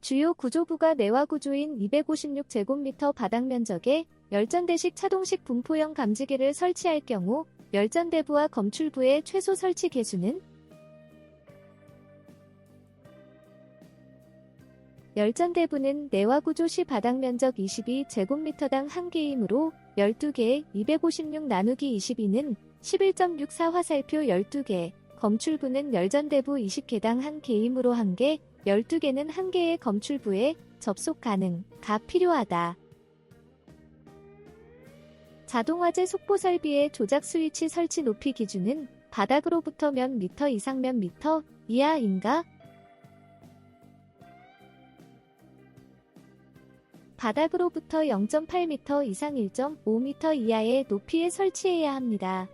주요 구조부가 내화 구조인 256제곱미터 바닥 면적에 열전대식 차동식 분포형 감지기를 설치할 경우 열전대부와 검출부의 최소 설치 개수는 열전대부는 내화 구조 시 바닥 면적 22제곱미터당 1개이므로 12개, 256 나누기 22는 11.64 화살표 12개, 검출부는 열전대부 20개당 1개이므로 1개, 12개는 1개의 검출부에 접속 가능,가 필요하다. 자동화재 속보 설비의 조작 스위치 설치 높이 기준은 바닥으로부터 몇 미터 이상 몇 미터 이하인가? 바닥으로부터 0.8m 이상 1.5m 이하의 높이에 설치해야 합니다.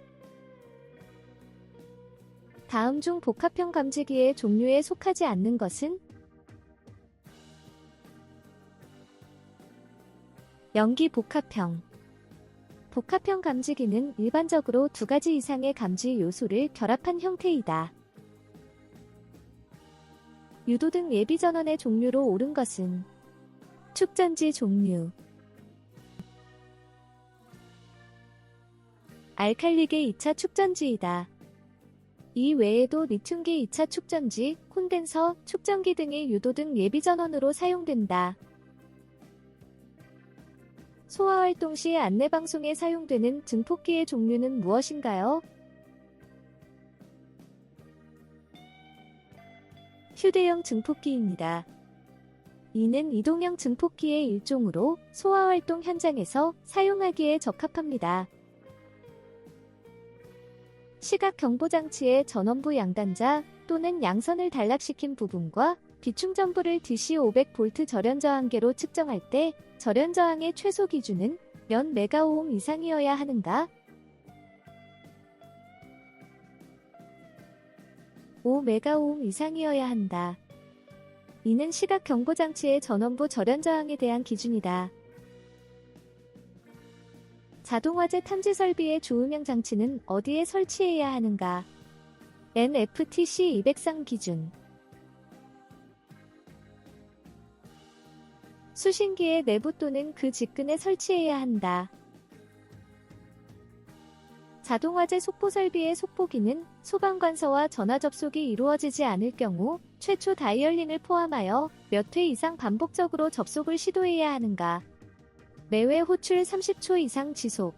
다음 중 복합형 감지기의 종류에 속하지 않는 것은? 연기 복합형. 복합형 감지기는 일반적으로 두 가지 이상의 감지 요소를 결합한 형태이다. 유도등 예비전원의 종류로 옳은 것은 축전지 종류, 알칼리계 2차 축전지이다. 이 외에도 리튬계 2차 축전지, 콘덴서, 축전기 등의 유도등 예비전원으로 사용된다. 소화활동 시 안내방송에 사용되는 증폭기의 종류는 무엇인가요? 휴대용 증폭기입니다. 이는 이동형 증폭기의 일종으로 소화활동 현장에서 사용하기에 적합합니다. 시각 경보장치의 전원부 양단자 또는 양선을 단락시킨 부분과 비충전부를 DC500V 절연저항계로 측정할 때 절연저항의 최소 기준은 몇 메가오hm 이상이어야 하는가? 5메가오hm 이상이어야 한다. 이는 시각 경보장치의 전원부 절연저항에 대한 기준이다. 자동화재 탐지 설비의 조음향 장치는 어디에 설치해야 하는가? NFTC 200상 기준. 수신기의 내부 또는 그 직근에 설치해야 한다. 자동화재 속보 설비의 속보기는 소방관서와 전화 접속이 이루어지지 않을 경우 최초 다이얼링을 포함하여 몇 회 이상 반복적으로 접속을 시도해야 하는가? 매회 호출 30초 이상 지속.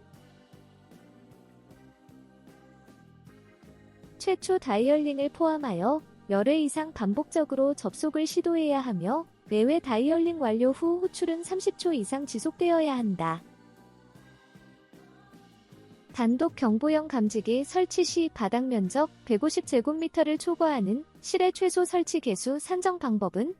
최초 다이얼링을 포함하여 열회 이상 반복적으로 접속을 시도해야 하며 매회 다이얼링 완료 후 호출은 30초 이상 지속되어야 한다. 단독 경보형 감지기 설치 시 바닥 면적 150제곱미터를 초과하는 실의 최소 설치 개수 산정 방법은?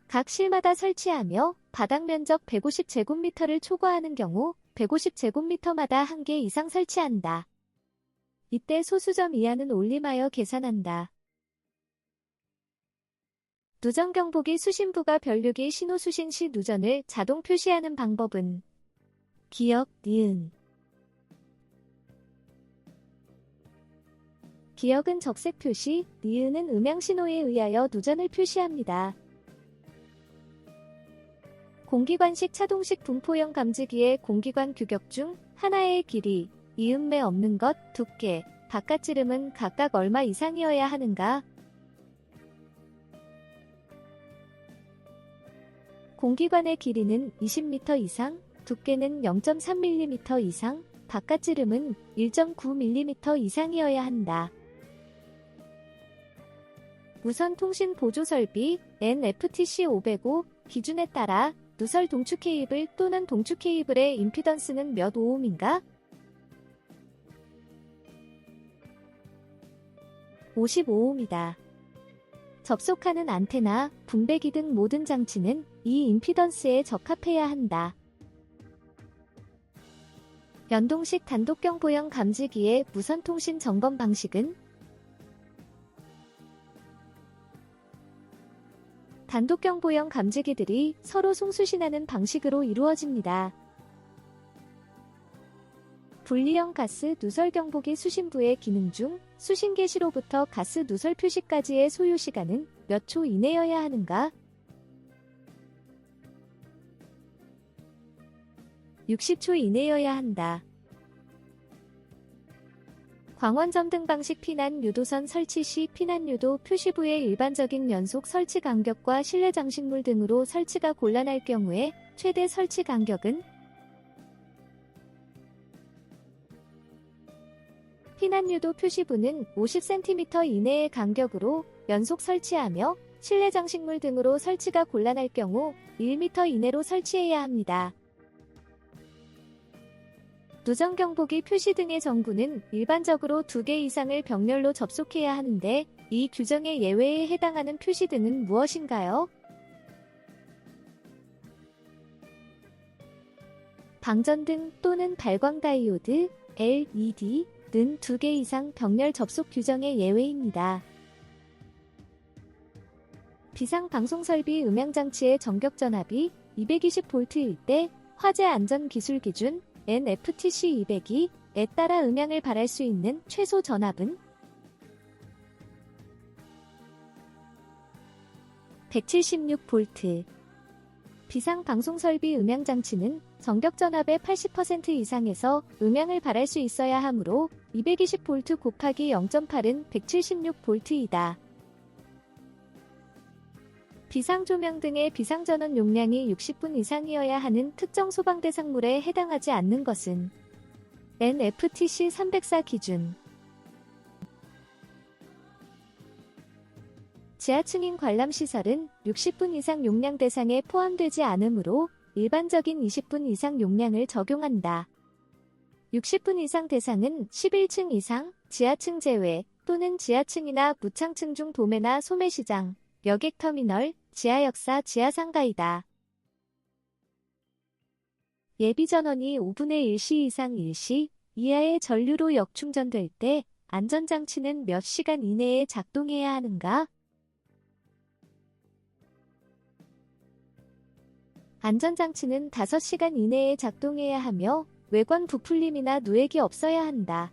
각 실마다 설치하며 바닥 면적 150제곱미터를 초과하는 경우 150제곱미터마다 1개 이상 설치한다. 이때 소수점 이하는 올림하여 계산한다. 누전 경보기 수신부가 변류기 신호 수신 시 누전을 자동 표시하는 방법은? 기역, 니은. 기역은 적색 표시, 니은은 음향 신호에 의하여 누전을 표시합니다. 공기관식 차동식 분포형 감지기의 공기관 규격 중 하나의 길이, 이음매 없는 것, 두께, 바깥지름은 각각 얼마 이상이어야 하는가? 공기관의 길이는 20m 이상, 두께는 0.3mm 이상, 바깥지름은 1.9mm 이상이어야 한다. 무선 통신 보조 설비 NFTC 505 기준에 따라 누설 동축 케이블 또는 동축 케이블의 임피던스는 몇 오음인가? 55ohm이다. 접속하는 안테나, 분배기 등 모든 장치는 이 임피던스에 적합해야 한다. 연동식 단독경보형 감지기의 무선통신 점검 방식은? 단독경보형 감지기들이 서로 송수신하는 방식으로 이루어집니다. 분리형 가스 누설 경보기 수신부의 기능 중 수신개 시로부터 가스 누설 표시까지의 소요 시간은 몇 초 이내여야 하는가? 60초 이내여야 한다. 광원 점등 방식 피난 유도선 설치 시 피난 유도 표시부의 일반적인 연속 설치 간격과 실내 장식물 등으로 설치가 곤란할 경우에 최대 설치 간격은 피난 유도 표시부는 50cm 이내의 간격으로 연속 설치하며 실내 장식물 등으로 설치가 곤란할 경우 1m 이내로 설치해야 합니다. 누전 경보기 표시 등의 전구는 일반적으로 2개 이상을 병렬로 접속해야 하는데 이 규정의 예외에 해당하는 표시 등은 무엇인가요? 방전등 또는 발광 다이오드, LED 는 2개 이상 병렬 접속 규정의 예외입니다. 비상방송설비 음향장치의 전격전압이 220V일 때 화재 안전 기술 기준 NFTC 200에 따라 음향을 발할 수 있는 최소 전압은 176V. 비상방송설비 음향장치는 전격전압의 80% 이상에서 음향을 발할 수 있어야 하므로 220V 곱하기 0.8은 176V이다. 비상조명 등의 비상전원 용량이 60분 이상이어야 하는 특정 소방대상물에 해당하지 않는 것은 NFTC 304 기준. 지하층인 관람시설은 60분 이상 용량 대상에 포함되지 않으므로 일반적인 20분 이상 용량을 적용한다. 60분 이상 대상은 11층 이상, 지하층 제외 또는 지하층이나 무창층 중 도매나 소매시장, 여객터미널, 지하역사, 지하상가이다. 예비전원이 5분의 1시 이상 1시 이하의 전류로 역충전될 때 안전장치는 몇 시간 이내에 작동해야 하는가? 안전장치는 5시간 이내에 작동해야 하며 외관 부풀림이나 누액이 없어야 한다.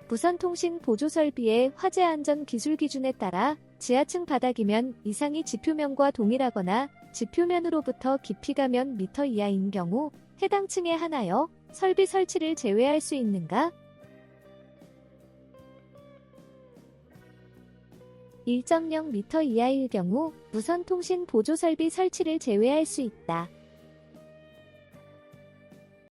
무선통신 보조설비의 화재 안전 기술 기준에 따라 지하층 바닥이면 이상이 지표면과 동일하거나 지표면으로부터 깊이가 몇 미터 이하인 경우 해당 층에 하나여 설비 설치를 제외할 수 있는가? 1.0m 이하일 경우 무선통신 보조설비 설치를 제외할 수 있다.